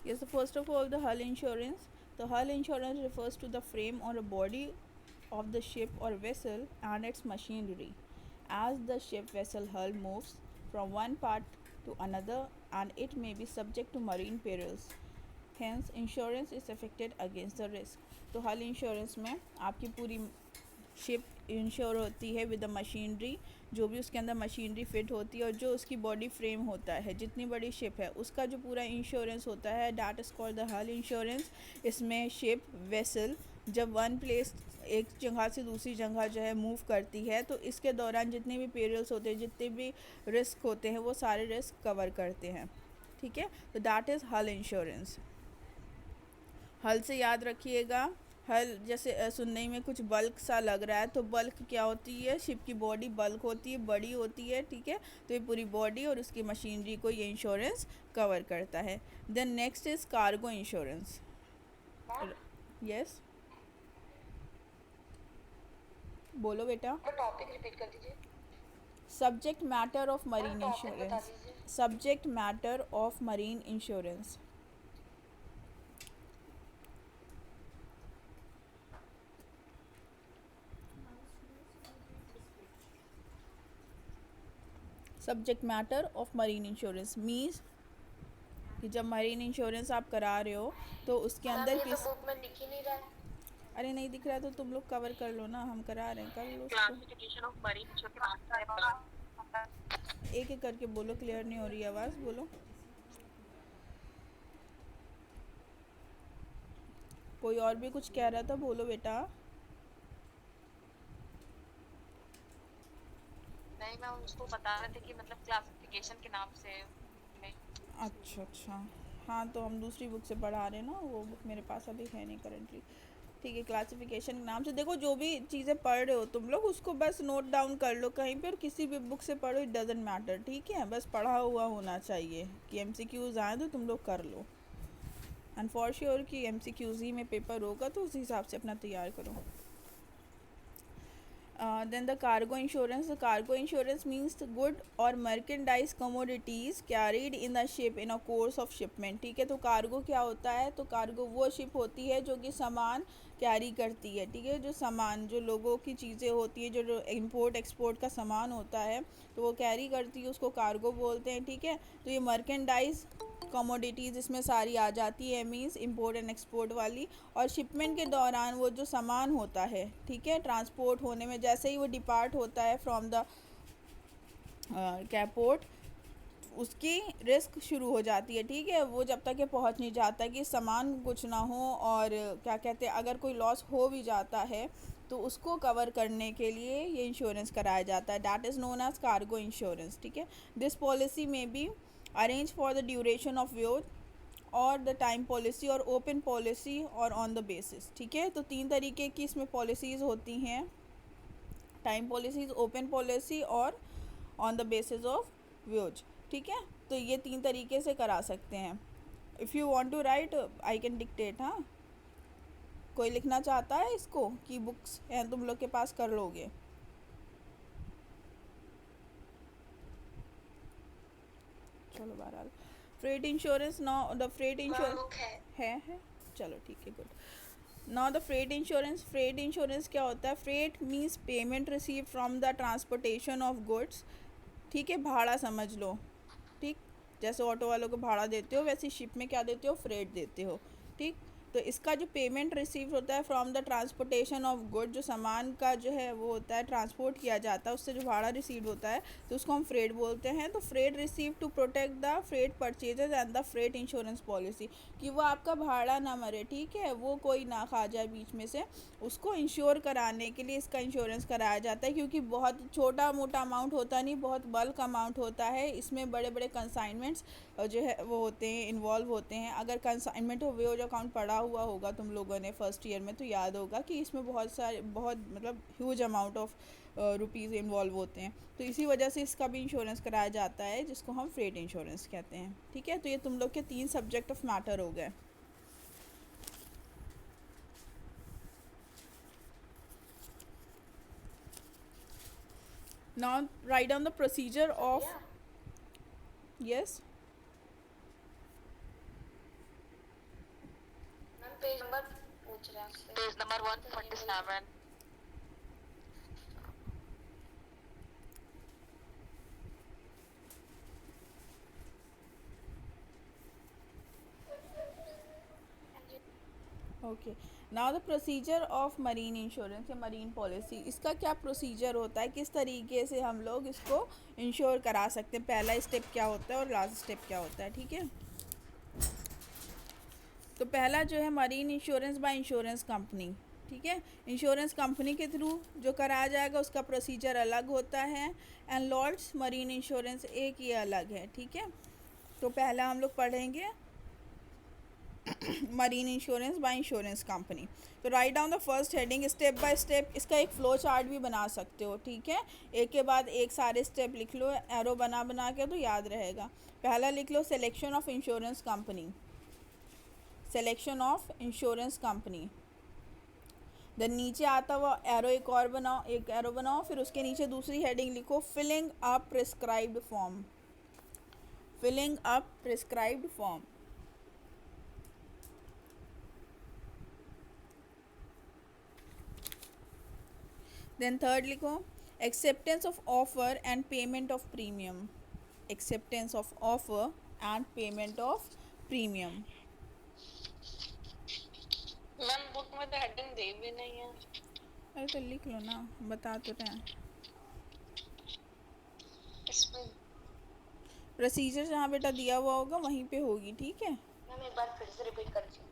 Yes, so first of all, the hull insurance. The hull insurance refers to the frame or a body of the ship or vessel and its machinery. As the ship vessel hull moves from one part to another, and it may be subject to marine perils. Hence, insurance is affected against the risk. तो हल insurance में आपकी पूरी ship ensure होती है with the machinery, जो भी उसके अंदर मशीनरी फिट होती है और जो उसकी बॉडी फ्रेम होता है, जितनी बड़ी शिप है उसका जो पूरा इंश्योरेंस होता है, डैट इज़ कॉल्ड द हल इंश्योरेंस. इसमें शिप वेसल जब वन प्लेस एक जगह से दूसरी जगह जो है मूव करती है, तो इसके दौरान जितने भी पेरियल्स होते हैं, जितने भी रिस्क होते हैं, वो सारे रिस्क कवर करते हैं. ठीक है, तो दैट इज़ हल इंश्योरेंस. हल से याद रखिएगा, हल जैसे सुनने में कुछ बल्क सा लग रहा है, तो बल्क क्या होती है, शिप की बॉडी बल्क होती है, बड़ी होती है. ठीक है, तो ये पूरी बॉडी और उसकी मशीनरी को ये इंश्योरेंस कवर करता है. Then next is cargo insurance. Yes, बोलो बेटा. टॉपिक रिपीट कर दीजिए. Subject matter of marine topic बता इंश्योरेंस. दीजिए. Subject matter of marine insurance. Subject matter of marine insurance means कि जब मरीन इंश्योरेंस आप करा रहे हो तो उसके अंदर ये तो किस. बुक में लिख ही नहीं रहा है. अरे नहीं दिख रहा है तो तुम लोग कवर कर लो ना, हम करा रहे हैं, कर लो उसको. Classification of marine insurance. एक एक करके बोलो, क्लियर नहीं हो रही आवाज़, बोलो. कोई और भी कुछ कह रहा था, बोलो बेटा. नहीं, मैं उसको बता रहे थे कि मतलब क्लासिफिकेशन के नाम से में. अच्छा अच्छा, हाँ तो हम दूसरी बुक से पढ़ा रहे हैं ना, वो बुक मेरे पास अभी है नहीं करंटली. ठीक है, क्लासिफिकेशन के नाम से देखो, जो भी चीज़ें पढ़ रहे हो तुम लोग उसको बस नोट डाउन कर लो कहीं पे, और किसी भी बुक से पढ़ो, इट डजेंट मैटर. ठीक है, बस पढ़ा हुआ होना चाहिए कि एमसीक्यूज आए तो तुम लोग कर लो. एंड फॉर श्योर कि एमसीक्यूज ही में पेपर होगा, तो उस हिसाब से अपना तैयार करो. Then the cargo insurance. The cargo insurance means the good or merchandise commodities carried in the ship in a course of shipment. ठीक है, तो कार्गो क्या होता है, तो कार्गो वो शिप होती है जो कि सामान कैरी करती है. ठीक है, जो सामान, जो लोगों की चीज़ें होती है, जो इम्पोर्ट एक्सपोर्ट का सामान होता है, तो वो कैरी करती है, उसको कार्गो बोलते हैं. ठीक है, तो ये मर्केंडाइज कमोडिटीज़ इसमें सारी आ जाती है, मींस इंपोर्ट एंड एक्सपोर्ट वाली. और शिपमेंट के दौरान वो जो सामान होता है, ठीक है, ट्रांसपोर्ट होने में जैसे ही वो डिपार्ट होता है फ्रॉम द कैपोर्ट, उसकी रिस्क शुरू हो जाती है. ठीक है, वो जब तक ये पहुंच नहीं जाता कि सामान कुछ ना हो, और क्या कहते हैं, अगर कोई लॉस हो भी जाता है तो उसको कवर करने के लिए ये इंश्योरेंस कराया जाता है. That is known as cargo insurance. ठीक है, दिस पॉलिसी में be arrange for the duration of voyage और द टाइम पॉलिसी और ओपन पॉलिसी और ऑन द बेसिस. ठीक है, तो तीन तरीके की इसमें पॉलिसीज़ होती हैं, टाइम पॉलिसीज, ओपन पॉलिसी और on the basis of views. ठीक है, तो ये तीन तरीके से करा सकते हैं. If you want to write I can dictate. हाँ, कोई लिखना चाहता है इसको कि बुक्स हैं तुम लोग के पास, कर लोगे. चलो बहरहाल, freight insurance. Now the freight insurance है. चलो ठीक है, good. Now the freight insurance. Freight insurance क्या होता है, freight means payment receive from the transportation of goods. ठीक है, भाड़ा समझ लो. ठीक, जैसे ऑटो वालों को भाड़ा देते हो, वैसे शिप में क्या देते हो, फ्रेट देते हो. ठीक, तो इसका जो पेमेंट रिसीव होता है from the transportation of good, जो सामान का जो है वो होता है ट्रांसपोर्ट किया जाता है, उससे जो भाड़ा रिसीव होता है तो उसको हम फ्रेट बोलते हैं. तो freight receive to protect the freight purchases and the freight insurance policy, कि वो आपका भाड़ा ना मरे. ठीक है, वो कोई ना खा जाए बीच में से, उसको इंश्योर कराने के लिए इसका इंश्योरेंस कराया जाता है. क्योंकि बहुत छोटा मोटा अमाउंट होता नहीं, बहुत बल्क अमाउंट होता है, इसमें बड़े बड़े कंसाइनमेंट्स जो है वो होते हैं, इन्वॉल्व होते हैं. अगर कंसाइनमेंट हो, वेज अकाउंट पढ़ा हुआ होगा तुम लोगों ने फर्स्ट ईयर में, तो याद होगा कि इसमें बहुत सारे, बहुत मतलब huge amount of rupees involve होते हैं. तो इसी वजह से इसका भी इंश्योरेंस कराया जाता है, जिसको हम फ्रेट इंश्योरेंस कहते हैं. ठीक है, तो ये तुम लोग के तीन सब्जेक्ट ऑफ मैटर हो गए. Now right down the procedure of. Yes, page number 147. Okay, now the procedure of marine insurance या मरीन पॉलिसी, इसका क्या प्रोसीजर होता है, किस तरीके से हम लोग इसको इंश्योर करा सकते हैं, पहला स्टेप क्या होता है और लास्ट स्टेप क्या होता है, ठीक है। तो पहला जो है marine insurance by insurance company, ठीक है। इंश्योरेंस कंपनी के थ्रू जो कराया जाएगा उसका प्रोसीजर अलग होता है, एंड लॉर्ड्स मरीन इंश्योरेंस एक ये अलग है, ठीक है। तो पहला हम लोग पढ़ेंगे marine insurance by insurance company. तो write down the first heading step by step, इसका एक फ्लो चार्ट भी बना सकते हो, ठीक है। एक के बाद एक सारे स्टेप लिख लो एरो बना बना के, तो याद रहेगा। पहला लिख लो selection of insurance company, selection of insurance company. Then नीचे आता हुआ एरो एक और बनाओ, एक एरो बनाओ, फिर उसके नीचे दूसरी हेडिंग लिखो filling up prescribed form, filling up prescribed form. Then third लिखो acceptance of offer and payment of premium, acceptance of offer and payment of premium. Ma'am book में तो हेडिंग दी भी नहीं है। अरे तो लिख लो ना, बता तो रहे हैं। इसमें प्रोसीजर जहाँ बेटा दिया हुआ होगा वहीं पे होगी, ठीक है। मैम एक बार फिर से रिपीट कर दीजिए।